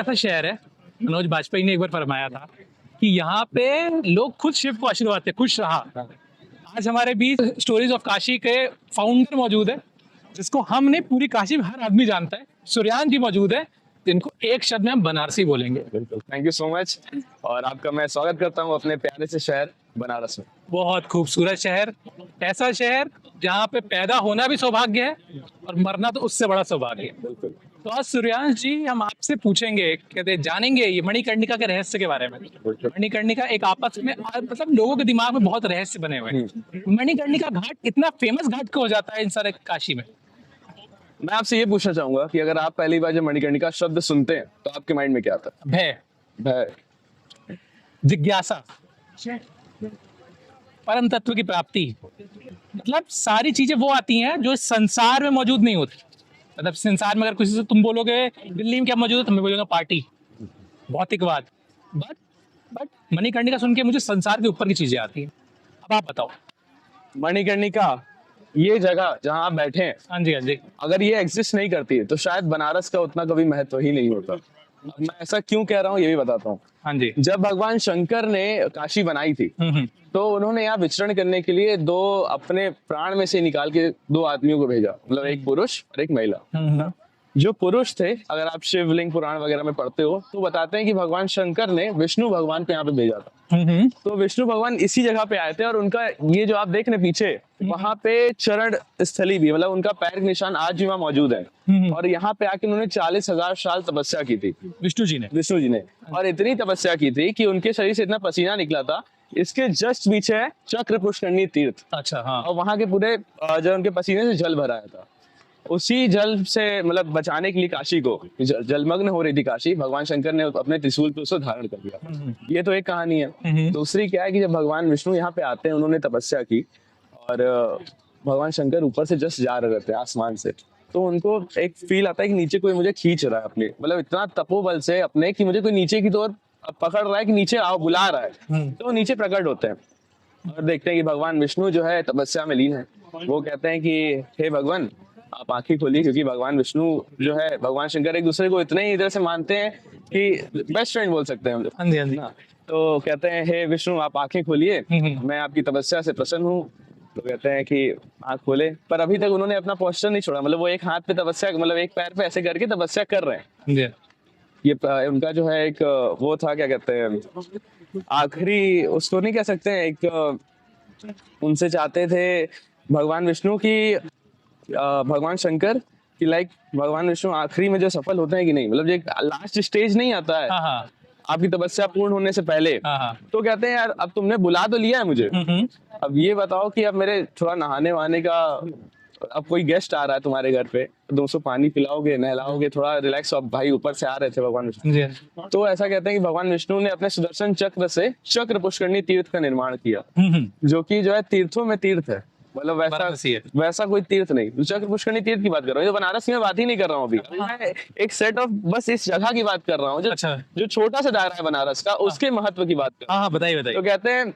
ऐसा शहर है, मनोज बाजपेयी ने एक बार फरमाया था कि यहाँ पे लोग खुद शिव को आशीर्वाद थे, खुश रहा। आज हमारे बीच स्टोरीज ऑफ काशी के फाउंडर मौजूद है, जिसको हमने पूरी काशी में हर आदमी जानता है। सूर्यान जी मौजूद है, जिनको एक शब्द में हम बनारसी बोलेंगे। बिल्कुल, थैंक यू सो मच। और आपका मैं स्वागत करता हूँ अपने प्यारे से शहर बनारस में। बहुत खूबसूरत शहर, ऐसा शहर जहाँ पे पैदा होना भी सौभाग्य है और मरना तो उससे बड़ा सौभाग्य है। बिल्कुल। तो आज सूर्यांश जी हम आपसे पूछेंगे, कहते जानेंगे ये मणिकर्णिका के रहस्य के बारे में। मणिकर्णिका एक आपस में मतलब लोगों के दिमाग में बहुत रहस्य बने हुए हैं। मणिकर्णिका घाट इतना फेमस घाट क्यों हो जाता है इन सारे काशी में? मैं आपसे ये पूछना चाहूंगा कि अगर आप पहली बार जब मणिकर्णिका शब्द सुनते हैं तो आपके माइंड में क्या आता भय, है? भय, जिज्ञासा, परम तत्व की प्राप्ति, मतलब सारी चीजें वो आती हैं जो इस संसार में मौजूद नहीं होती। मतलब संसार में अगर किसी से तुम बोलोगे दिल्ली में क्या मौजूद है, तो मैं बोलूंगा पार्टी, भौतिकवाद। बट मणिकर्णिका सुन के मुझे संसार के ऊपर की चीजें आती हैं। अब आप बताओ। मणिकर्णिका ये जगह जहाँ आप बैठे हैं, हाँ जी, हाँ जी। अगर ये एग्जिस्ट नहीं करती तो शायद बनारस का उतना कभी महत्व ही नहीं होता। अब मैं ऐसा क्यों कह रहा हूँ ये भी बताता हूँ। हाँ जी। जब भगवान शंकर ने काशी बनाई थी तो उन्होंने यहाँ विचरण करने के लिए दो अपने प्राण में से निकाल के दो आदमियों को भेजा, मतलब एक पुरुष और एक महिला। जो पुरुष थे, अगर आप शिवलिंग पुराण वगैरह में पढ़ते हो तो बताते हैं कि भगवान शंकर ने विष्णु भगवान को यहाँ पे भेजा था। तो विष्णु भगवान इसी जगह पे आए थे और उनका ये जो आप देख रहे हैं पीछे, वहां पे चरण स्थली भी, मतलब उनका पैर के निशान आज भी वहाँ मौजूद है। और यहाँ पे आके उन्होंने 40,000 साल तपस्या की थी, विष्णु जी ने। और इतनी तपस्या की थी कि उनके शरीर से इतना पसीना निकला था। इसके जस्ट पीछे है चक्र पुष्करणी तीर्थ। अच्छा, हाँ। और वहां के पूरे जो उनके पसीने से जल भराया था, उसी जल से मतलब बचाने के लिए काशी को, जलमग्न हो रही थी काशी, भगवान शंकर ने अपने त्रिशूल पे उसको धारण कर लिया। ये तो एक कहानी है। दूसरी क्या है कि जब भगवान विष्णु यहाँ पे आते हैं, उन्होंने तपस्या की और भगवान शंकर ऊपर से जस्ट जा रहे थे आसमान से, तो उनको एक फील आता है कि नीचे कोई मुझे खींच रहा है अपने, मतलब इतना तपोबल से अपने कि मुझे कोई नीचे की ओर पकड़ रहा है, कि नीचे आओ, बुला रहा है। तो वो नीचे प्रकट होते हैं और देखते हैं कि भगवान विष्णु जो है तपस्या में लीन है। वो कहते हैं कि हे भगवान, आप आंखें खोलिए, क्योंकि भगवान विष्णु जो है, भगवान शंकर एक दूसरे को इतने ही इधर से मानते हैं कि बेस्ट फ्रेंड बोल सकते हैं हम लोग। तो कहते हैं हे विष्णु, आप आंखें खोलिए, मैं आपकी तपस्या से प्रसन्न हूँ। तो कहते हैं कि आंख खोले, पर अभी तक उन्होंने अपना पोस्चर नहीं छोड़ा, मतलब वो एक हाथ पे तपस्या, मतलब एक पैर पे ऐसे करके तपस्या कर रहे हैं। ये उनका जो है एक वो था, क्या कहते हैं, आखिरी उसको नहीं कह सकते हैं, एक उनसे चाहते थे भगवान विष्णु की, भगवान शंकर कि लाइक भगवान विष्णु आखिरी में जो सफल होते हैं कि नहीं, मतलब एक लास्ट स्टेज नहीं आता है आपकी तपस्या पूर्ण होने से पहले। तो कहते हैं यार, अब तुमने बुला तो लिया है मुझे, अब ये बताओ कि अब मेरे थोड़ा नहाने वहाने का, अब कोई गेस्ट आ रहा है तुम्हारे घर पे, तुम उसको पानी पिलाओगे, नहलाओगे, थोड़ा रिलैक्स। अब भाई ऊपर से आ रहे थे भगवान विष्णु, तो ऐसा कहते हैं कि भगवान विष्णु ने अपने सुदर्शन चक्र से चक्र पुष्करणी तीर्थ का निर्माण किया, जो कि जो है तीर्थों में तीर्थ है, मतलब वैसा कोई तीर्थ नहीं। चक्र पुष्करणी तीर्थ की बात कर रहा हूँ, बनारस की मैं बात ही नहीं कर रहा हूँ अभी। मैं एक सेट ऑफ बस इस जगह की बात कर रहा हूँ, जो छोटा सा दायरा है बनारस का, उसके महत्व की बात कर रहा हूँ। बताइए। तो कहते हैं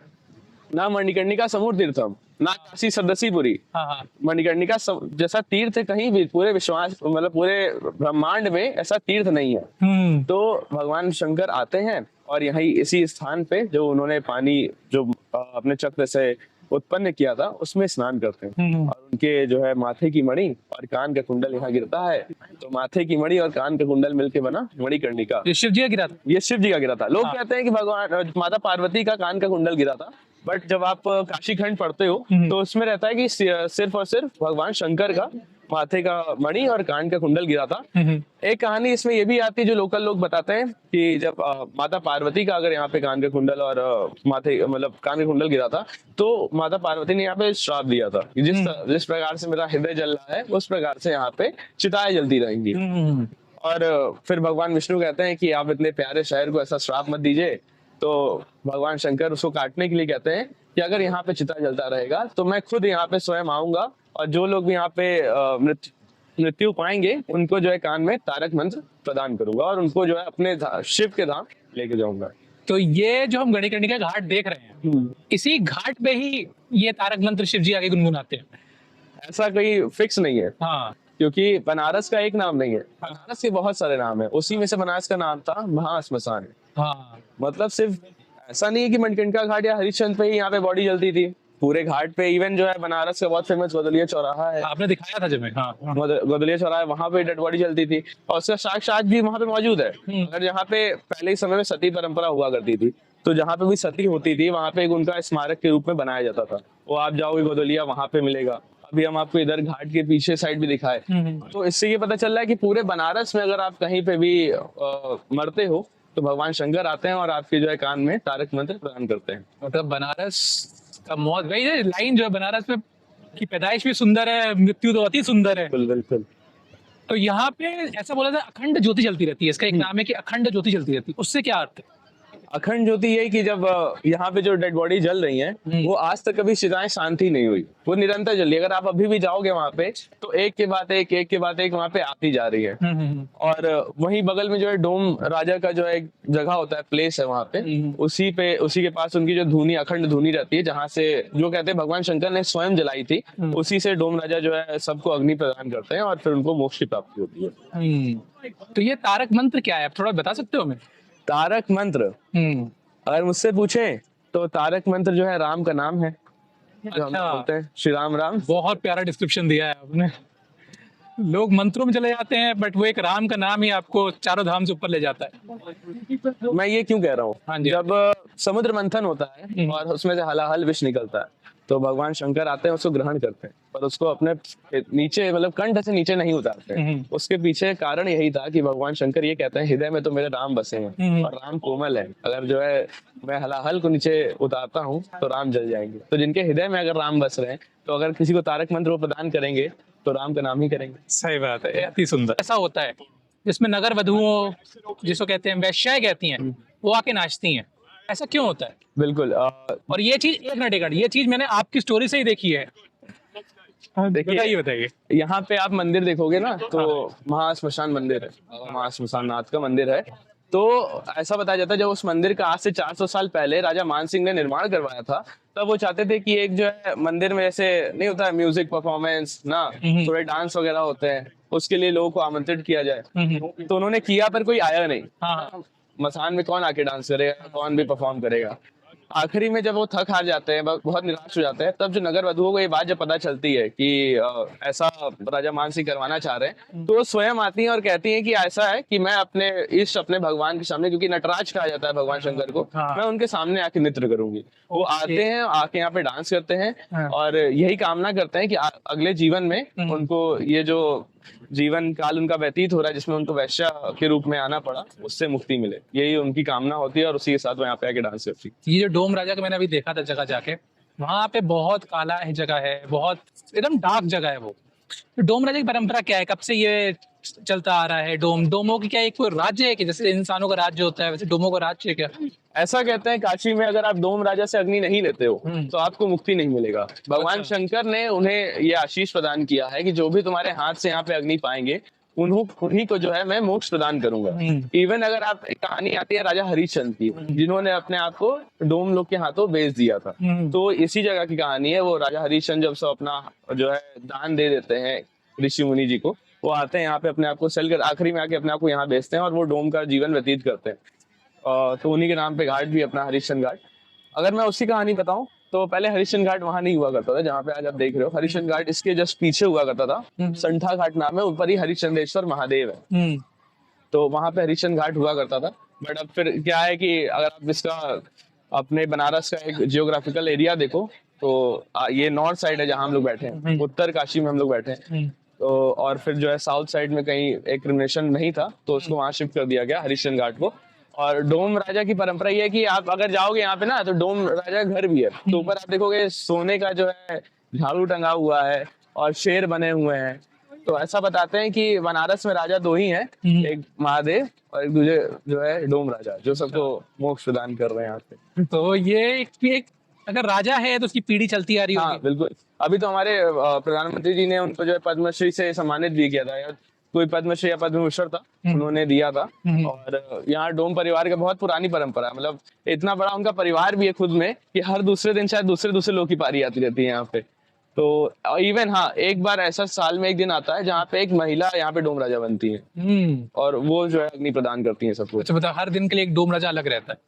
ना मणिकर्णिका समूह तीर्थम, ना काशी सदस्यपुरी। मणिकर्णिका जैसा तीर्थ कहीं भी पूरे विश्वास, मतलब पूरे ब्रह्मांड में ऐसा तीर्थ नहीं है। तो भगवान शंकर आते हैं और यही इसी स्थान पे जो उन्होंने पानी जो अपने चक्र से उत्पन्न किया था, उसमें स्नान करते हैं। और उनके जो है माथे की मणि और कान का कुंडल यहाँ गिरता है। तो माथे की मणि और कान का कुंडल मिलके बना मणिकर्णिका। ये शिव जी का गिरा था? ये शिव जी का गिरा था। लोग कहते हैं कि भगवान माता पार्वती का कान का कुंडल गिरा था, बट जब आप काशी खंड पढ़ते हो तो उसमें रहता है कि सिर्फ और सिर्फ भगवान शंकर का माथे का मणि और कान का कुंडल गिरा था। एक कहानी इसमें ये भी आती है, जो लोकल लोग बताते हैं कि जब माता पार्वती का अगर यहाँ पे कान का कुंडल और माथे, मतलब कान का कुंडल गिरा था, तो माता पार्वती ने यहाँ पे श्राप दिया था कि जिस प्रकार से मेरा हृदय जल रहा है, उस प्रकार से यहाँ पे चिताएं जलती रहेंगी। और फिर भगवान विष्णु कहते हैं कि आप इतने प्यारे शहर को ऐसा श्राप मत दीजिए। तो भगवान शंकर उसको काटने के लिए कहते हैं कि अगर यहाँ पे चिता जलता रहेगा तो मैं खुद यहाँ पे स्वयं आऊंगा, और जो लोग भी यहाँ पे मृत्यु पाएंगे उनको जो है कान में तारक मंत्र प्रदान करूंगा और उनको जो है अपने शिव के धाम लेके जाऊंगा। तो ये जो हम मणिकर्णिका घाट देख रहे हैं, इसी घाट पे ही ये तारक मंत्र शिव जी आगे गुनगुनाते हैं? ऐसा कोई फिक्स नहीं है। क्योंकि बनारस का एक नाम नहीं है, बनारस के बहुत सारे नाम है, उसी में से बनारस का नाम था महाश्मशान। हाँ मतलब सिर्फ ऐसा नहीं है कि मणिकर्णिका घाट या हरिश्चंद्र पे ही यहाँ पे बॉडी जलती थी, पूरे घाट पे। इवन जो है बनारस का बहुत फेमस गोदलिया चौराहा है, आपने दिखाया था जब मैं, हाँ हाँ। गोदलिया चौराहा है, वहां पे डेड बॉडी जलती थी और उसका साक्ष्य भी वहां पे मौजूद है। अगर यहाँ पे पहले के समय में सती परंपरा हुआ करती थी, तो जहाँ पे भी सती होती थी वहां पे एक उनका स्मारक के रूप में बनाया जाता था। वो आप जाओगे गोदलिया, वहां पे मिलेगा। अभी हम आपको इधर घाट के पीछे साइड भी दिखाए। तो इससे ये पता चल रहा है कि पूरे बनारस में अगर आप कहीं पे भी मरते हो तो भगवान शंकर आते हैं और आपके जो है कान में तारक मंत्र प्रदान करते हैं। मतलब बनारस का मौत, वही है लाइन जो है, बनारस में की पैदाइश भी सुंदर है, मृत्यु तो अति सुंदर है। बिल्कुल बिल्कुल। तो यहाँ पे ऐसा बोला था अखंड ज्योति जलती रहती है, इसका एक नाम है कि अखंड ज्योति जलती रहती है, उससे क्या अर्थ है? अखंड ज्योति यही कि जब यहाँ पे जो डेड बॉडी जल रही हैं वो आज तक कभी शिवाएं शांति नहीं हुई, वो निरंतर जल रही है। अगर आप अभी भी जाओगे वहां पे तो एक के बाद एक वहां पे आती जा रही है। और वहीं बगल में जो है डोम राजा का जो है एक जगह होता है, प्लेस है वहां पे, उसी के पास उनकी जो धुनी, अखंड धुनी रहती है, जहाँ से जो कहते हैं भगवान शंकर ने स्वयं जलाई थी, उसी से डोम राजा जो है सबको अग्नि प्रदान करते हैं और फिर उनको मोक्ष की प्राप्ति होती है। तो ये तारक मंत्र क्या है, आप थोड़ा बता सकते हो हमें? तारक मंत्र अगर मुझसे पूछे तो तारक मंत्र जो है राम का नाम है, जो हम अच्छा। बोलते हैं श्री राम राम। बहुत प्यारा डिस्क्रिप्शन दिया है आपने। लोग मंत्रों में चले जाते हैं, बट वो एक राम का नाम ही आपको चारों धाम से ऊपर ले जाता है। मैं ये क्यों कह रहा हाँ हूँ, जी। जब समुद्र मंथन होता है और उसमें से हलाहल विष निकलता है, तो भगवान शंकर आते हैं, उसको ग्रहण करते हैं, पर उसको अपने नीचे, मतलब कंठ से नीचे नहीं उतारते। उसके पीछे कारण यही था कि भगवान शंकर ये कहते हैं, हृदय में तो मेरे राम बसे हैं और राम कोमल है, अगर जो है मैं हलाहल को नीचे उतारता हूँ तो राम जल जाएंगे। तो जिनके हृदय में अगर राम बस रहे हैं, तो अगर किसी को तारक मंत्र वो प्रदान करेंगे तो राम का नाम ही करेंगे। सही बात है, अति सुंदर। ऐसा होता है जिसमें नगर वधुओं, जिसको कहते हैं वैश्याएं कहती हैं, वो आके नाचती हैं, ऐसा क्यों होता है? बिल्कुल। और ये चीज एक मिनट ये चीज मैंने आपकी स्टोरी से ही देखी है। देखिए, बताइए। यहाँ पे आप मंदिर देखोगे ना, तो महाश्मशान मंदिर है, महाश्मशान नाथ का मंदिर है। तो ऐसा बताया जाता है जब उस मंदिर का आज से 400 साल पहले राजा मान सिंह ने निर्माण करवाया था, तब वो चाहते थे कि एक जो है मंदिर में ऐसे नहीं होता है म्यूजिक परफॉर्मेंस ना, थोड़े डांस वगैरह होते हैं, उसके लिए लोगों को आमंत्रित किया जाए। तो उन्होंने किया, पर कोई आया नहीं। हाँ। मसान में कौन आके डांस करेगा, कौन भी परफॉर्म करेगा। आखिरी में जब वो थक हार जाते हैं, बहुत निराश हो जाते हैं, तब जो नगर वधुओं को ये बात जब पता चलती है कि ऐसा राजा मान सिंह करवाना चाह रहे हैं, तो वो स्वयं आती हैं और कहती हैं कि ऐसा है कि मैं अपने भगवान के सामने, क्योंकि नटराज कहा जाता है भगवान शंकर को, मैं उनके सामने आके नृत्य करूंगी। वो आते हैं, आके यहाँ पे डांस करते हैं और यही कामना करते हैं कि अगले जीवन में उनको ये जो जीवन काल उनका व्यतीत हो रहा है, जिसमें उनको वैश्या के रूप में आना पड़ा, उससे मुक्ति मिले, यही उनकी कामना होती है। और उसी के साथ वो यहाँ पे आके डांस करती है। ये जो डोम राजा का मैंने अभी देखा था जगह जाके, वहां पे बहुत काला है जगह है, बहुत एकदम डार्क जगह है वो। तो डोम राजा की परंपरा क्या है, कब से ये चलता आ रहा है? डोमों की क्या एक कोई राज्य है कि जैसे इंसानों का राज्य होता है वैसे डोमों का राज्य है क्या? ऐसा कहते हैं काशी में अगर आप डोम राजा से अग्नि नहीं लेते हो तो आपको मुक्ति नहीं मिलेगा। भगवान शंकर ने उन्हें ये आशीष प्रदान किया है कि जो भी तुम्हारे हाथ से यहाँ पे अग्नि पाएंगे, उन्हीं को जो है मैं मोक्ष प्रदान करूंगा। इवन अगर आप, एक कहानी आती है राजा हरिश्चंद्र की, जिन्होंने अपने आप को डोम लोग के हाथों बेच दिया था। तो इसी जगह की कहानी है। वो राजा हरिश्चंद्र जब सब अपना जो है दान दे देते हैं ऋषि मुनि जी को, वो आते हैं यहाँ पे अपने आप को सेल कर, आखिरी में आके अपने आप को यहाँ बेचते हैं और वो डोम का जीवन व्यतीत करते हैं। तो उन्हीं के नाम पे घाट भी अपना हरिश्चंद्र घाट। अगर मैं उसकी कहानी बताऊं तो पहले हरिश्चंद्र घाट वहां नहीं हुआ करता था जहाँ पे आज आप देख रहे हो। हरिश्चंद्र घाट इसके जस्ट पीछे हुआ करता था, संठा घाट नाम है, ऊपर ही हरिश्चंद्रेश्वर महादेव है। तो वहां पे हरिश्चंद्र घाट हुआ करता था। बट अब फिर क्या है कि अगर आप इसका अपने बनारस का एक जियोग्राफिकल एरिया देखो तो ये नॉर्थ साइड है जहाँ हम लोग बैठे हैं, उत्तर काशी में हम लोग बैठे हैं। तो और फिर जो है साउथ साइड में कहीं एक क्रिमिनेशन नहीं था, तो उसको वहां शिफ्ट कर दिया गया हरिश्चंद्र घाट को। और डोम राजा की परंपरा ये है कि आप अगर जाओगे यहाँ पे ना, तो डोम राजा घर भी है। तो ऊपर आप देखोगे सोने का जो है झाड़ू टंगा हुआ है और शेर बने हुए हैं। तो ऐसा बताते हैं कि बनारस में राजा दो ही हैं, एक महादेव और एक दूसरे जो है डोम राजा, जो सबको मोक्ष प्रदान कर रहे हैं यहाँ पे। तो ये एक अगर राजा है तो उसकी पीढ़ी चलती आ रही हाँ होगी। बिल्कुल। अभी तो हमारे प्रधानमंत्री जी ने उनको जो है पद्मश्री से सम्मानित भी किया था, यार कोई पद्मश्री या पद्म भूषण था, उन्होंने दिया था। और यहाँ डोम परिवार का बहुत पुरानी परंपरा है, मतलब इतना बड़ा उनका परिवार भी है खुद में कि हर दूसरे दिन शायद दूसरे लोग की पारी आती रहती है यहाँ पे। तो इवन हाँ, एक बार ऐसा साल में एक दिन आता है जहाँ पे एक महिला यहाँ पे डोम राजा बनती है और वो जो है अग्नि प्रदान करती है सबको। अच्छा, मतलब हर दिन के लिए एक डोम राजा अलग रहता है।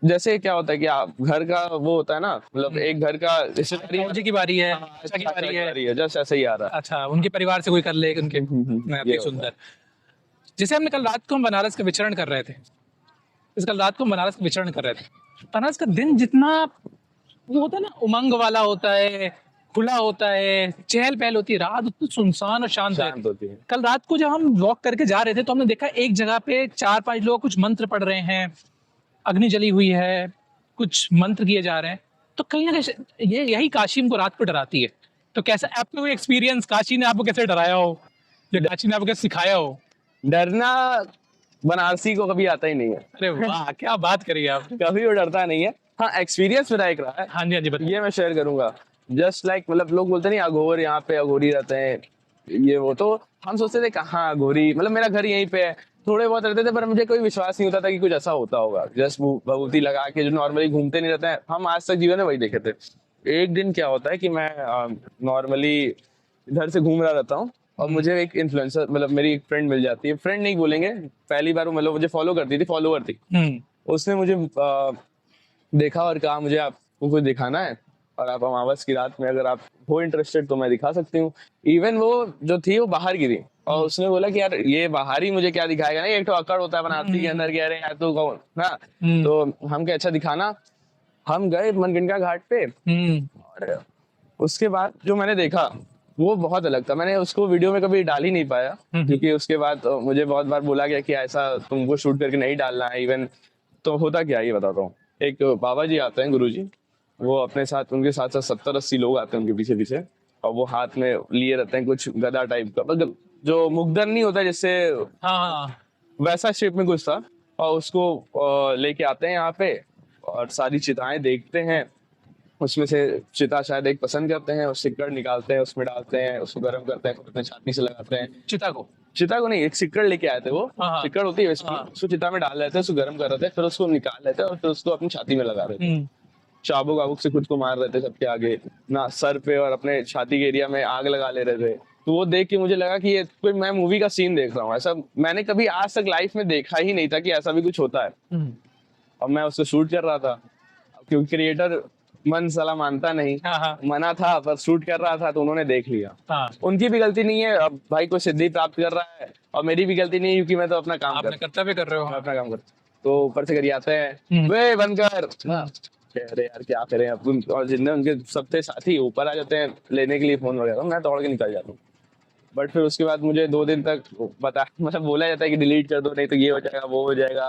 जैसे क्या होता है कि आप घर का वो होता है ना, मतलब एक घर का रिश्तेदारी जी की बारी है, हाँ, आशा की बारी है। जस्ट ऐसे ही आ रहा अच्छा, उनके परिवार से कोई कर ले उनके। है। अति सुंदर। जैसे हमने कल रात को हम बनारस का विचरण कर रहे थे, इस कल रात को हम बनारस का विचरण कर रहे थे, बनारस का दिन जितना वो होता है ना, उमंग वाला होता है, खुला होता है, चहल पहल होती है, रात उतनी सुनसान और शांत है। शांत होती है। कल रात को जब हम वॉक करके जा रहे थे तो हमने देखा एक जगह पे 4-5 लोग कुछ मंत्र पढ़ रहे हैं, अग्नि जली हुई है, कुछ मंत्र किए जा रहे हैं। तो कहीं ना कहीं ये यही काशी हमको रात को डराती है। तो कैसा आपका कोई एक्सपीरियंस, काशी ने आपको कैसे डराया हो या काशी ने आपको कैसे सिखाया हो? डरना बनारसी को कभी आता ही नहीं है। अरे वाह, क्या बात करी आप। कभी वो डरता नहीं है। हाँ, एक्सपीरियंस मेरा एक रहा है, हाँ जी, हाँ जी, बताइए। ये मैं शेयर करूंगा। जस्ट लाइक मतलब लोग बोलते नहीं अघोर यहाँ पे अघोरी रहते हैं, ये वो, तो हम सोचते थे कहाँ अघोरी, मतलब मेरा घर यहीं पे है, थोड़े बहुत रहते थे, पर मुझे कोई विश्वास नहीं होता था कि कुछ ऐसा होता होगा। जस्ट भभूति लगा के जो नॉर्मली घूमते नहीं रहते हैं, हम आज तक जीवन में वही देखे थे। एक दिन क्या होता है कि मैं नॉर्मली इधर से घूम रहा रहता हूँ और मुझे एक इन्फ्लुएंसर, मतलब मेरी एक फ्रेंड मिल जाती है, फ्रेंड नहीं बोलेंगे, पहली बार वो मतलब मुझे फॉलो करती थी, फॉलोअर थी। उसने मुझे देखा और कहा मुझे आपको कुछ दिखाना है और आप अमावस की रात में अगर आप हो इंटरेस्टेड तो मैं दिखा सकती हूँ। इवन वो जो थी वो बाहर की थी और उसने बोला कि यार ये बाहर ही मुझे क्या दिखाएगा, नहीं एक तो अकड़ होता है बनारसी के अंदर, कह रहे हैं यार तू कौन ना। तो हम क्या, अच्छा दिखाना। हम गए मनगंगा घाट पे और उसके बाद जो मैंने देखा वो बहुत अलग था। मैंने उसको वीडियो में कभी डाल ही नहीं पाया क्योंकि उसके बाद मुझे बहुत बार बोला गया कि ऐसा तुमको शूट करके नहीं डालना है इवन। तो होता क्या है ये बताता हूँ। एक बाबा जी आते हैं, गुरु जी, वो अपने साथ, उनके साथ साथ 70-80 लोग आते हैं उनके पीछे पीछे, और वो हाथ में लिए रहते हैं कुछ गदा टाइप का, मतलब जो मुगदर नहीं होता जिससे, हाँ, वैसा शेप में कुछ था। और उसको लेके आते हैं यहाँ पे और सारी चिताएं देखते हैं। उसमें से चिता शायद एक पसंद करते हैं और सिक्कड़ निकालते हैं, उसमें डालते हैं, उसको गर्म करते हैं, फिर अपने छाती से लगाते हैं। चिता को नहीं, एक सिक्कड़ लेके आए थे वो, हाँ। सिक्कड़ होती है वैसे, उसको चिता में डाल लेते हैं, उसको गर्म कर रहे थे, फिर उसको निकाल लेते हैं और फिर उसको अपनी छाती में लगा रहे थे। चाबुक आबुक से खुद को मार रहे थे सबके आगे ना, सर पे और अपने छाती के एरिया में आग लगा ले रहे थे। तो वो देख के मुझे लगा कि ये कोई मैं मूवी का सीन देख रहा हूँ। ऐसा मैंने कभी आज तक लाइफ में देखा ही नहीं था कि ऐसा भी कुछ होता है। और मैं उसको शूट कर रहा था क्योंकि क्रिएटर मन साला मानता नहीं, मना था, पर शूट कर रहा था तो उन्होंने देख लिया। उनकी भी गलती नहीं है, अब भाई को सिद्धि प्राप्त कर रहा है, और मेरी भी गलती नहीं है क्योंकि मैं तो अपना काम कर्तव्य कर रहे हो। अपना काम करता। तो ऊपर से करिए आते हैं, वे बनकर अरे यार क्या करें अब, और जितने उनके सब थे साथी ऊपर आ जाते हैं लेने के लिए फोन वगैरह, मैं दौड़ के निकल जाता हूँ। बट फिर उसके बाद मुझे 2 दिन तक बता मतलब बोला जाता है कि डिलीट कर दो नहीं तो ये हो जाएगा वो हो जाएगा।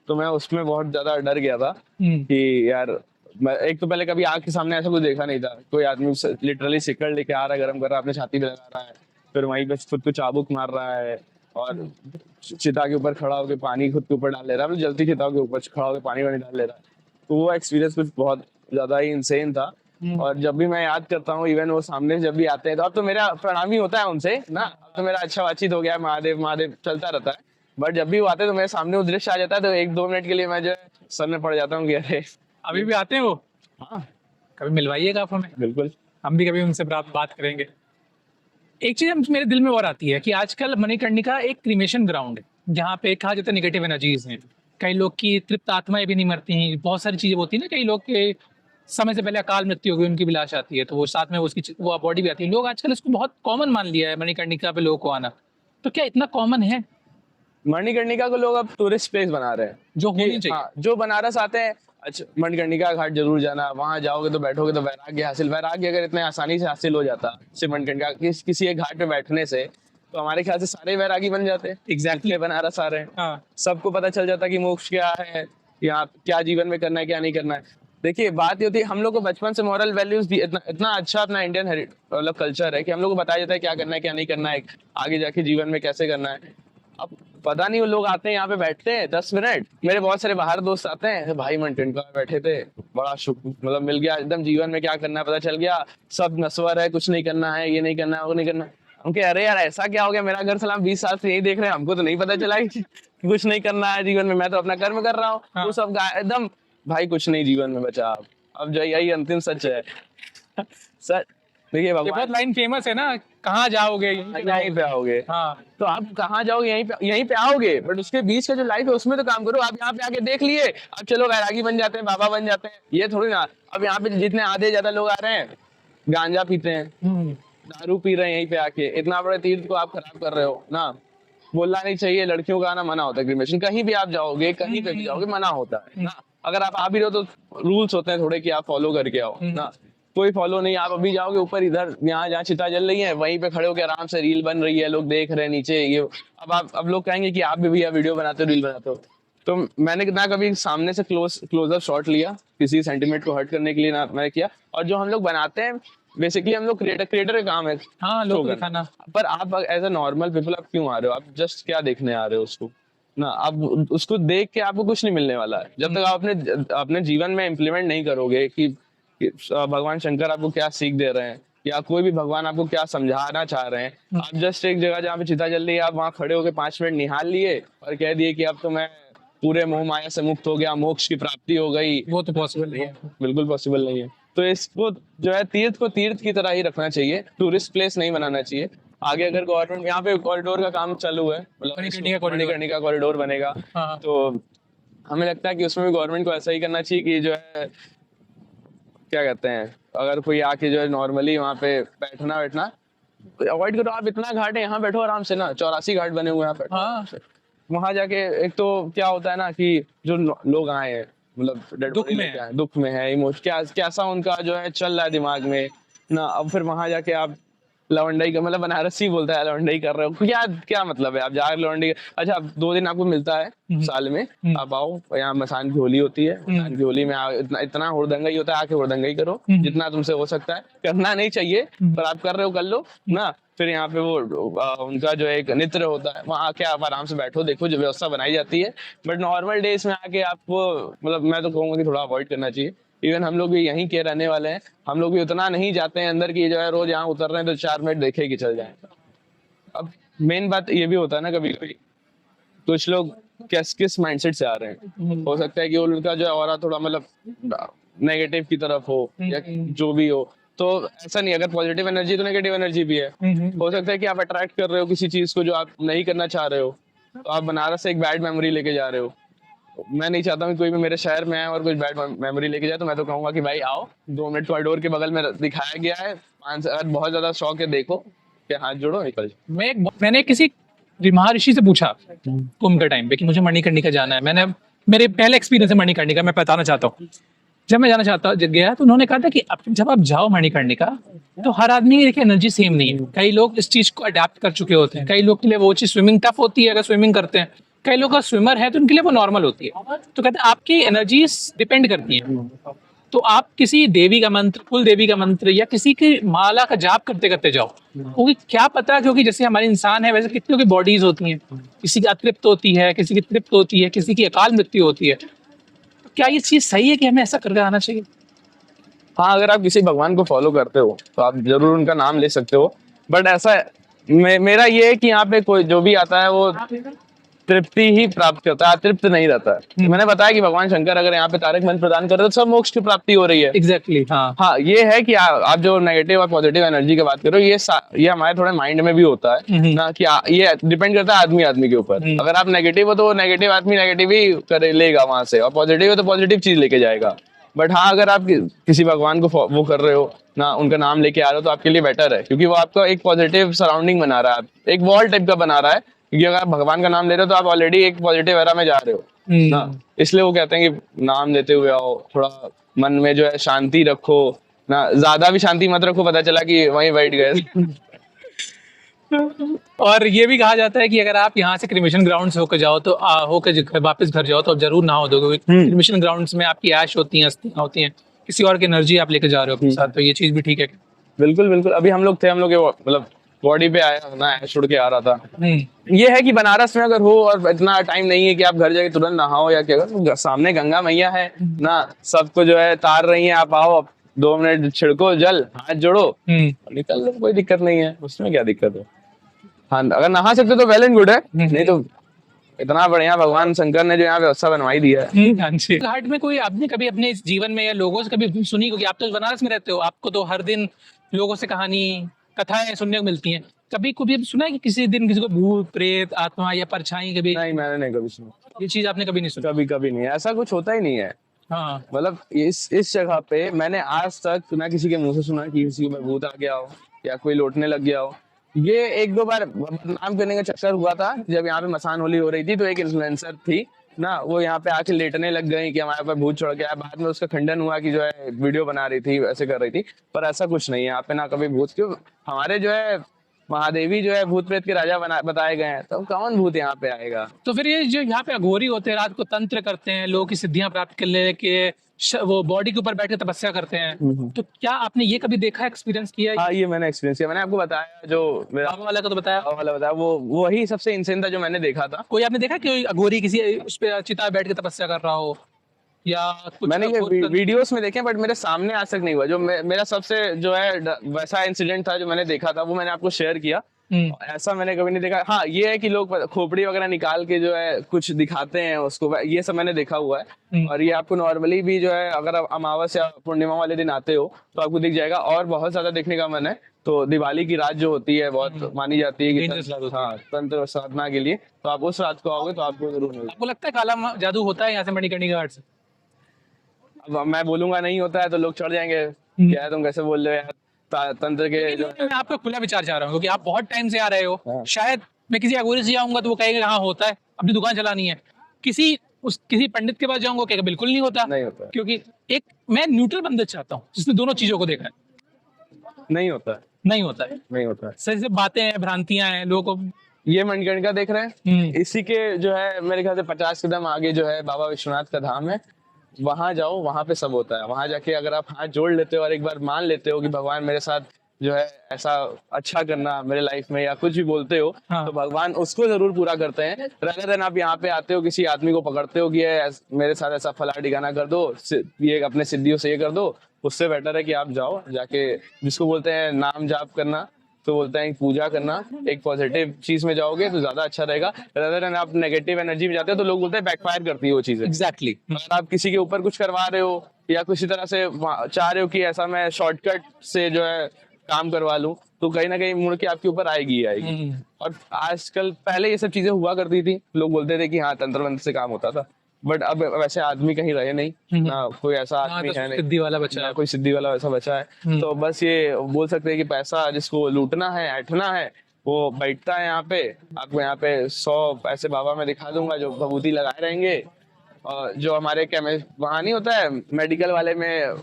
तो मैं उसमें बहुत ज्यादा डर गया था कि यार मैं एक तो पहले कभी आग के सामने ऐसा कुछ देखा नहीं था, कोई आदमी लिटरली सिक्कड़ लेके आ रहा है, गर्म कर रहा है, अपने छाती पे लगा रहा है, फिर वहीं पे खुद को चाबुक मार रहा है और चिता के ऊपर खड़ा होकर पानी खुद के ऊपर डाल ले रहा है, जलती चिता के ऊपर खड़ा होकर पानी वानी डाल ले रहा है। तो वो एक्सपीरियंस कुछ बहुत ज्यादा ही इंसेन था। और जब भी मैं याद करता हूँ, इवन वो सामने जब भी आते हैं, तो अब तो मेरा प्रणाम ही होता है उनसे ना, अब तो मेरा अच्छा बातचीत हो गया है, महादेव महादेव चलता रहता है। बट जब भी वो आते हैं तो मेरे सामने वो दृश्य आ जाता है, तो 1-2 मिनट के लिए मैं जो सर में पड़ जाता हूँ कि अरे अभी भी आते हैं वो। हाँ, कभी मिलवाइएगा आप हमें। बिल्कुल, हम भी कभी उनसे बात करेंगे। एक चीज मेरे दिल में और आती है कि आजकल मणिकर्णिका एक क्रीमेशन ग्राउंड है जहाँ पे कहा जाता है निगेटिव एनर्जीज हैं, कई लोग की तृप्त आत्माएं भी नहीं मरती, बहुत सारी चीजें होती है ना, कई लोग के समय से पहले अकाल मृत्यु हो गई, उनकी भी लाश आती है, तो वो साथ में उसकी वो बॉडी भी आती है। लोग आजकल इसको बहुत कॉमन मान लिया है मणिकर्णिका पे लोगों को आना। तो क्या इतना कॉमन है? मणिकर्णिका को लोग अब टूरिस्ट प्लेस बना रहे हैं, जो होनी चाहिए। हाँ, जो बनारस आते हैं, अच्छा मणिकर्णिका घाट जरूर जाना, वहां जाओगे तो बैठोगे तो वैराग्य अगर इतने आसानी से हासिल हो जाता सिर्फ मणिकर्णिका किसी एक घाट पे बैठने से, तो हमारे ख्याल से सारे वैरागी बन जाते। एग्जैक्टली, बनारस आ रहे हैं, हाँ। सबको पता चल जाता कि मोक्ष क्या है, यहाँ क्या जीवन में करना है क्या नहीं करना है। देखिए बात ये होती है, हम लोग को बचपन से मॉरल वैल्यूज इतना अच्छा अपना इंडियन मतलब कल्चर है कि हम लोग को बताया जाता है क्या करना है क्या नहीं करना है, आगे जाके जीवन में कैसे करना है। अब पता नहीं वो लोग आते हैं यहाँ पे बैठते हैं 10 मिनट, मेरे बहुत सारे बाहर दोस्त आते हैं, भाई मणिकर्णिका में बैठे थे, बड़ा मतलब मिल गया एकदम, जीवन में क्या करना है पता चल गया, सब नस्वर है, कुछ नहीं करना है, ये नहीं करना है वो नहीं करना है। हम कहे अरे यार ऐसा क्या हो गया, मेरा घर सलाम 20 साल से यही देख रहे हैं, हमको तो नहीं पता चला कि कुछ नहीं करना है जीवन में, मैं तो अपना कर्म कर रहा हूँ। हाँ। वो सब एकदम भाई कुछ नहीं जीवन में बचा। अब जो यही अंतिम सच है सच देखिए ये भगवान बहुत लाइन फेमस है ना, कहाँ जाओगे यहीं पे आओगे, हाँ तो आप कहाँ जाओगे, यहीं पे आओगे, बट उसके बीच का जो लाइफ है उसमें तो काम करो। आप यहाँ पे आके देख लिए, अब चलो वैरागी बन जाते हैं, बाबा बन जाते हैं, ये थोड़ी ना। अब यहाँ पे जितने आधे ज्यादा लोग आ रहे हैं गांजा पीते हैं, दारू पी रहे हैं यहीं पे आके, इतना बड़े तीर्थ को आप खराब कर रहे हो ना। बोलना नहीं चाहिए, लड़कियों का आना मना होता है क्रिमेशन, कहीं भी आप जाओगे, कहीं पे भी जाओगे मना होता है ना। अगर आप आ भी रहे हो तो रूल्स होते हैं थोड़े कि आप फॉलो करके आओ ना। कोई फॉलो नहीं, आप अभी जाओगे ऊपर, इधर यहाँ जहाँ चिता जल रही है वहीं पे खड़े होकर आराम से रील बन रही है, लोग देख रहे हैं नीचे ये। अब लोग कहेंगे कि आप भी भैया वीडियो बनाते हो, रील बनाते हो। तो मैंने ना कभी सामने से क्लोजअप शॉट लिया किसी सेंटीमेंट को हर्ट करने के लिए ना मैंने किया। और जो हम लोग बनाते हैं बेसिकली, हम लोग क्रिएटर का काम है हाँ show लोग करना। दिखाना। पर आप एज अ नॉर्मल पीपल आप क्यों आ रहे हो, आप जस्ट क्या देखने आ रहे हो उसको ना। आप उसको देख के आपको कुछ नहीं मिलने वाला है जब तक आप अपने जीवन में इम्प्लीमेंट नहीं करोगे कि भगवान शंकर आपको क्या सीख दे रहे हैं, या कोई भी भगवान आपको क्या समझाना चाह रहे हैं। आप जस्ट एक जगह जहाँ पे चिता जल रही है, आप वहां खड़े होकर 5 मिनट निहाल लिए और कह दिए कि अब तो मैं पूरे मोह माया से मुक्त हो गया, मोक्ष की प्राप्ति हो गई, वो तो पॉसिबल नहीं है। बिल्कुल पॉसिबल नहीं है। तो इसको जो है तीर्थ को तीर्थ की तरह ही रखना चाहिए, टूरिस्ट प्लेस नहीं बनाना चाहिए। आगे अगर गवर्नमेंट, यहाँ पे कॉरिडोर का काम चालू है, मणिकर्णिका कॉरिडोर। मणिकर्णिका कॉरिडोर बनेगा, हाँ तो हमें लगता है कि उसमें भी गवर्नमेंट को ऐसा ही करना चाहिए कि जो है क्या कहते हैं, अगर कोई आके जो है नॉर्मली वहाँ पे बैठना अवॉइड करो। आप इतना घाट है, यहाँ बैठो आराम से ना, 84 घाट बने हुए हैं यहाँ पे। हाँ वहां जाके एक तो क्या होता है ना कि जो लोग आए हैं, मतलब dead दुख body में लेके आए, दुख में है, इमोशन कैसा उनका जो है चल रहा है दिमाग में ना। अब फिर वहां जाके आप लवंडई का, मतलब बनारसी बोलता है लवंडई कर रहे हो, क्या क्या मतलब है। आप जा रहे लवंडई, अच्छा 2 दिन आपको मिलता है साल में, आप आओ यहाँ मसान की होली होती है, मसान की होली में आओ, इतना हुड़दंगा ही होता है, आके हुड़दंगा ही करो जितना तुमसे हो सकता है। करना नहीं चाहिए पर आप कर रहे हो कर लो ना। फिर यहाँ पे वो उनका जो एक नृत्य होता है, वहाँ आके आप आराम से बैठो, देखो जो व्यवस्था बनाई जाती है। बट नॉर्मल डेज में आके आपको, मतलब मैं तो कहूँगा कि थोड़ा अवॉइड करना चाहिए। इवन हम लोग भी यहीं के रहने वाले हैं, हम लोग भी उतना नहीं जाते हैं अंदर की, जो है रोज यहाँ उतर रहे हैं तो 4 मिनट देखे कि चल जाए। अब मेन बात ये भी होता है ना, कभी कभी कुछ लोग किस माइंडसेट से आ रहे हैं। हो सकता है कि उनका जो है ऑरा थोड़ा मतलब नेगेटिव की तरफ हो या जो भी हो। तो ऐसा नहीं, अगर पॉजिटिव एनर्जी तो नेगेटिव एनर्जी भी है। हो सकता है कि आप अट्रैक्ट कर रहे हो किसी चीज को जो आप नहीं करना चाह रहे हो, तो आप बनारस से एक बैड मेमोरी लेके जा रहे हो। मैं नहीं चाहता हूँ कोई भी मेरे शहर में आए और कुछ बैड मेमोरी लेके जाए। तो मैं तो कहूंगा कि भाई आओ, 2 मिनट कॉरिडोर के बगल में दिखाया गया है, अगर बहुत ज्यादा शौक है देखो, के हाथ जोड़ो निकल जाओ। मैंने किसी महर्षि से पूछा कुंभ के टाइम पे कि मुझे मणिकर्णिका जाना है। मैंने, मेरे पहले एक्सपीरियंस है मणिकर्णिका, मैं बताना चाहता हूँ। जब मैं जाना चाहता गया तो उन्होंने कहा था कि जब आप जाओ मणिकर्णिका, तो हर आदमी की एनर्जी सेम नहीं है। कई लोग इस चीज को अडेप्ट कर चुके होते हैं, कई लोग के लिए वो चीज स्विमिंग टफ होती है अगर स्विमिंग करते हैं, कई लोग का स्विमर है तो उनके लिए वो नॉर्मल होती है। तो कहते हैं आपकी एनर्जीज डिपेंड करती हैं। तो आप किसी देवी का मंत्र, कुल देवी का मंत्र या किसी की माला का जाप करते करते जाओ, क्योंकि क्या पता, क्योंकि जैसे हमारे इंसान है वैसे कितनों की बॉडीज होती हैं, किसी की अतृप्त होती है, किसी की तृप्त होती है, किसी की अकाल मृत्यु होती है। तो क्या ये चीज सही है कि हमें ऐसा करके आना चाहिए? हाँ, अगर आप किसी भगवान को फॉलो करते हो तो आप जरूर उनका नाम ले सकते हो। बट ऐसा मेरा ये है कि यहाँ पे कोई जो भी आता है वो तृप्ति ही प्राप्त करता है, तृप्त नहीं रहता है। मैंने बताया कि भगवान शंकर अगर यहाँ पे तारक मंत्र प्रदान कर रहे तो सब मोक्ष की प्राप्ति हो रही है। एग्जैक्टली हाँ। हाँ, ये है कि आप जो नेगेटिव और पॉजिटिव एनर्जी की बात करो, ये हमारे थोड़े माइंड में भी होता है ना, कि ये डिपेंड करता है आदमी के ऊपर। अगर आप नेगेटिव हो तो नेगेटिव आदमी नेगेटिव ही करे लेगा वहां से, और पॉजिटिव हो तो पॉजिटिव चीज लेके जाएगा। बट हाँ, अगर आप किसी भगवान को वो कर रहे हो ना, उनका नाम लेके आ रहे हो, तो आपके लिए बेटर है, क्योंकि वो आपका एक पॉजिटिव सराउंडिंग बना रहा है, एक वॉल टाइप का बना रहा है। क्योंकि अगर आप भगवान का नाम ले रहे हो तो आप ऑलरेडी एक पॉजिटिव एरा में जा रहे हो ना। इसलिए वो कहते हैं कि नाम लेते हुए आओ, थोड़ा मन में जो है शांति रखो ना, ज्यादा भी शांति मत रखो, पता चला कि वहीं बैठ गए। और ये भी कहा जाता है कि अगर आप यहाँ से क्रिमेशन ग्राउंड से होकर जाओ तो होकर वापस घर जाओ तो आप जरूर नहा दो, क्योंकि क्रिमेशन ग्राउंड्स में आपकी ऐश होती है, अस्थियां होती हैं, किसी और की एनर्जी आप लेकर जा रहे हो अपने साथ। तो ये चीज भी ठीक है। बिल्कुल बिल्कुल। अभी हम लोग थे, हम लोग मतलब बॉडी पे आया ना, ऐश उड़ के आ रहा था। ये है कि बनारस में अगर हो और इतना टाइम नहीं है कि आप घर जाके तुरंत नहाओ या क्या, तो सामने गंगा मैया है ना, सबको जो है तार रही है, आप आओ 2 मिनट छिड़को जल, हाथ जोड़ो निकल लो, कोई दिक्कत नहीं है, उसमें क्या दिक्कत है। हाँ, अगर नहा सकते तो वेल एंड गुड है, नहीं तो इतना बढ़िया भगवान शंकर ने जो यहाँ व्यवस्था बनवाई दी है। घाट में कोई आपने कभी अपने जीवन में या लोगों से कभी सुनी, क्योंकि आप तो बनारस में रहते हो, आपको तो हर दिन लोगों से कहानी कथाएं सुनने को मिलती हैं, कभी कभी सुना है कि किसी दिन किसी को भूत प्रेत आत्मा या परछाई कभी, नहीं, मैंने नहीं कभी सुना, ये चीज आपने कभी नहीं सुना? कभी कभी नहीं, ऐसा कुछ होता ही नहीं है। हाँ। मतलब इस जगह पे मैंने आज तक ना किसी के मुंह से सुना कि किसी को मैं भूत आ गया हो या कोई लौटने लग गया हो। ये एक दो बार बदनाम करने का चक्कर हुआ था जब यहाँ पे मसान होली हो रही थी, तो एक इन्फ्लुएंसर थी ना, वो यहाँ पे आके लेटने लग गई कि हमारे पर भूत चढ़ गया। बाद में उसका खंडन हुआ कि जो है वीडियो बना रही थी, ऐसे कर रही थी, पर ऐसा कुछ नहीं है यहाँ पे, ना कभी भूत। क्यों, हमारे जो है महादेवी जो है भूत प्रेत के राजा बताए गए हैं, तो कौन भूत यहाँ पे आएगा। तो फिर ये जो यहाँ पे अघोरी होते हैं, रात को तंत्र करते हैं, लोगों की सिद्धियां प्राप्त कर ले के वो बॉडी के ऊपर बैठ के तपस्या करते हैं, तो क्या आपने ये कभी देखा, एक्सपीरियंस किया? हाँ, ये मैंने एक्सपीरियंस किया। मैंने आपको बताया जो मेरा बाबा वाला का तो बताया। बाबा वाला बताया, वो वही सबसे इंसेन था जो मैंने देखा था। कोई आपने देखा कि अघोरी किसी उस पे चिता पे बैठ के तपस्या कर रहा हो या कुछ? मैंने ये वीडियोस में देखे, बट मेरे सामने आज तक नहीं हुआ। जो मेरा सबसे जो है वैसा इंसिडेंट था जो मैंने देखा था, वो मैंने आपको शेयर किया। ऐसा मैंने कभी नहीं देखा। हाँ, ये है कि लोग खोपड़ी वगैरह निकाल के जो है कुछ दिखाते हैं उसको, ये सब मैंने देखा हुआ है। और ये आपको नॉर्मली भी जो है, अगर आप अमावस या पूर्णिमा वाले दिन आते हो तो आपको दिख जाएगा। और बहुत ज्यादा देखने का मन है तो दिवाली की रात जो होती है बहुत मानी जाती है कि हाँ, तंत्र साधना के लिए, तो आप उस रात को आओगे तो आपको जरूर मिलेगा। आपको लगता है काला जादू होता है यहाँ से मणिकर्णिका घाट से? अब मैं बोलूंगा नहीं होता है तो लोग चढ़ जाएंगे, क्या है तुम कैसे बोल रहे हो यार, तंत्र के जो मैं आपका खुला विचार चाह रहा हूँ, क्योंकि आप बहुत टाइम से आ रहे हो। हाँ। शायद मैं किसी अघोरी से जाऊंगा तो वो कहेगा हाँ होता है, अपनी दुकान चलानी है। किसी पंडित के पास जाऊंगा, कहेगा बिल्कुल नहीं होता। नहीं होता है। क्योंकि एक मैं न्यूट्रल बंदा चाहता हूँ जिसने दोनों चीजों को देखा है। नहीं होता है, नहीं होता है, नहीं होता है। सही से बातें हैं, भ्रांतियां हैं लोगों को। ये मणिकर्णिका देख रहे हैं, इसी के जो है मेरे ख्याल से 50 कदम आगे जो है बाबा विश्वनाथ का धाम है। वहां जाओ, वहां पे सब होता है। वहां जाके अगर आप हाथ जोड़ लेते हो और एक बार मान लेते हो कि भगवान मेरे साथ जो है ऐसा अच्छा करना मेरे लाइफ में, या कुछ भी बोलते हो, हाँ। तो भगवान उसको जरूर पूरा करते हैं। rather than आप यहाँ पे आते हो किसी आदमी को पकड़ते हो कि ये मेरे साथ ऐसा फला ठिकाना कर दो, ये अपने सिद्धियों से ये कर दो, उससे बेटर है कि आप जाओ जाके, जिसको बोलते हैं नाम जाप करना, तो बोलते हैं पूजा करना, एक पॉजिटिव चीज में जाओगे तो ज्यादा अच्छा रहेगा। rather than आप नेगेटिव एनर्जी में जाते हो तो लोग बोलते हैं बैकफायर करती है वो चीजें। एग्जैक्टली। अगर आप किसी के ऊपर कुछ करवा रहे हो या किसी तरह से चाह रहे हो कि ऐसा मैं शॉर्टकट से जो है काम करवा लूं, तो कहीं ना कहीं मुड़ के आपके ऊपर आएगी ही आएगी। और आजकल, पहले ये सब चीजें हुआ करती थी, लोग बोलते थे कि हाँ तंत्र मंत्र से काम होता था, बट अब वैसे आदमी कहीं रहे नहीं, ना कोई ऐसा आदमी है नहीं, सिद्धि वाला बच्चा ना कोई सिद्धि वाला वैसा बचा है। तो बस ये बोल सकते हैं कि पैसा जिसको लूटना है, ऐठना है, वो बैठता है यहाँ पे। आपको यहाँ पे 100 पैसे बाबा मैं दिखा दूंगा जो भभूति लगाए रहेंगे, और जो हमारे वहां नहीं होता है मेडिकल वाले में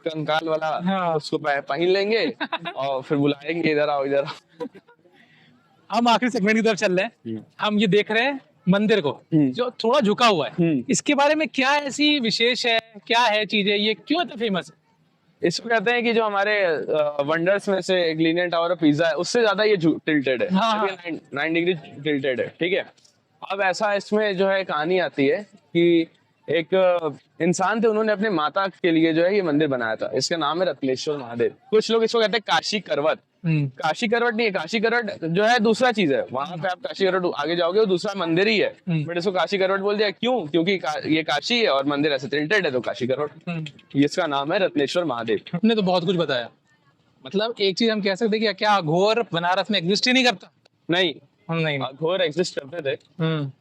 कंकाल वाला, हाँ। उसको पहन लेंगे और फिर बुलाएंगे इधर आओ इधर आओ। हम आखिरी सेगमेंट की तरफ चल रहे हैं। हम ये देख रहे हैं मंदिर को जो थोड़ा झुका हुआ है, इसके बारे में क्या ऐसी विशेष है, क्या है चीजें, ये क्यों इतना फेमस है? इसको कहते हैं कि जो हमारे वंडर्स में से एक लीनियन टावर ऑफ पिज़ा है, उससे ज्यादा ये टिल्टेड है। हाँ। 9 डिग्री टिल्टेड है, ठीक है। अब ऐसा इसमें जो है कहानी आती है कि एक इंसान थे, उन्होंने अपने माता के लिए जो है ये मंदिर बनाया था। इसका नाम है रत्नेश्वर महादेव। कुछ लोग इसको कहते हैं काशी करवट। काशी करवट नहीं है, काशी करवट जो है दूसरा चीज है। वहां पे आप काशी करवट आगे जाओगे वो दूसरा मंदिर ही है, बट इसको काशी करवट बोल दिया। क्यों? क्योंकि ये काशी है और मंदिर ऐसे टिल्टेड है, तो काशी करवट। इसका नाम है रत्नेश्वर महादेव। आपने तो बहुत कुछ बताया। मतलब एक चीज हम कह सकते हैं कि क्या अघोर बनारस में एग्जिस्ट ही नहीं करता? नहीं, नहीं। अघोर एग्जिस्ट करते थे,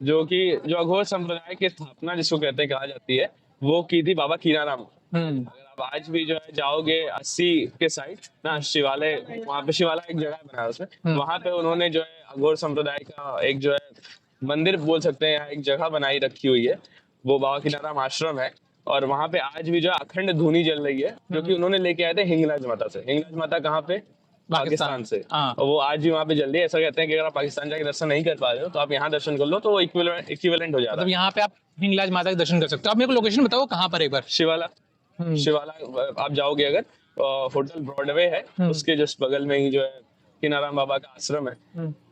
जो अघोर संप्रदाय की स्थापना जिसको कहते हैं कहा जाती है, वो की थी बाबा कीनाराम। अगर आप आज भी जो है जाओगे 80 के साइड ना, शिवालय, वहाँ पे शिवालय एक जगह है बनारस में, वहाँ पे उन्होंने जो है अघोर संप्रदाय का एक जो है मंदिर बोल सकते हैं, एक जगह बनाई रखी हुई है, वो बाबा कीनाराम आश्रम है। और वहाँ पे आज भी जो है अखंड धूनी जल रही है, जो कि उन्होंने लेके आए थे हिंगलाज माता से। हिंगलाज माता कहाँ पे? पाकिस्तान से। और वो आज भी वहाँ पे जल रही है। ऐसा कहते हैं कि अगर आप पाकिस्तान जाके दर्शन नहीं कर पा रहे हो तो आप यहाँ दर्शन कर लो, तो वो इक्विवेलेंट हो जाता है। मतलब यहाँ पे आप हिंगलाज माता के दर्शन कर सकते हो। आप मेरे को लोकेशन बताओ कहाँ पर एक बार। शिवाला आप जाओगे अगर, होटल ब्रॉडवे है, उसके जस्ट बगल में ही जो है कीनाराम बाबा का आश्रम है।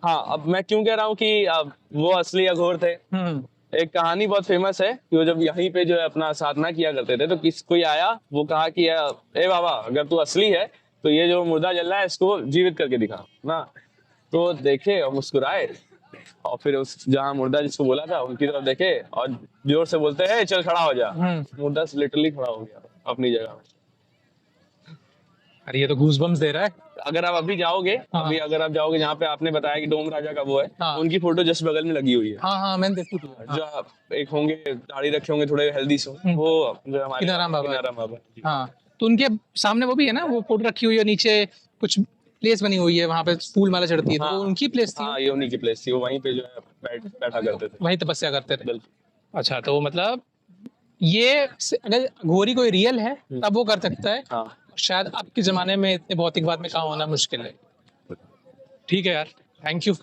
हाँ, अब मैं क्यों कह रहा हूँ कि वो असली अघोर थे। एक कहानी बहुत फेमस है कि वो जब यहीं पे जो है अपना साधना किया करते थे, तो कोई आया, वो कहा कि ए बाबा, अगर तू असली है तो ये जो मुर्दा जल रहा है इसको जीवित करके दिखा ना। तो देखे और मुस्कुराए, और फिर उस जहाँ मुर्दा जिसको बोला था उनकी तरफ देखे और जोर से बोलते हैं चल खड़ा हो जा। मुर्दा लिटरली खड़ा हो गया अपनी जगह में। अरे ये तो गूज़बम्प्स दे रहा है। अगर आप अभी जाओगे, हाँ। अभी अगर आप जाओगे जहाँ पे आपने बताया कि डोम राजा का वो है, हाँ। उनकी फोटो जस्ट बगल में लगी हुई है। हाँ हाँ मैंने देखी थी। हाँ। जो आप एक होंगे, दाढ़ी रखे होंगे, थोड़े हेल्दी से, वो जो हमारे किनाराम बाबा। किनाराम बाबा जी। हाँ तो उनके सामने वो भी है ना, वो फोटो रखी हुई है, नीचे कुछ प्लेस बनी हुई है, वहां पे फूल माला चढ़ती है, तो वो हाँ। उनकी प्लेस थी, हाँ, ये उन्हीं की प्लेस थी, वो वहीं पे जो है बैठा करते थे। वहीं तपस्या करते थे। बिल्कुल। अच्छा तो मतलब ये अगर घोरी कोई रियल है तब वो कर सकता है, हाँ। शायद आपके जमाने में इतने भौतिकवाद में काम होना मुश्किल है। ठीक है यार, थैंक यू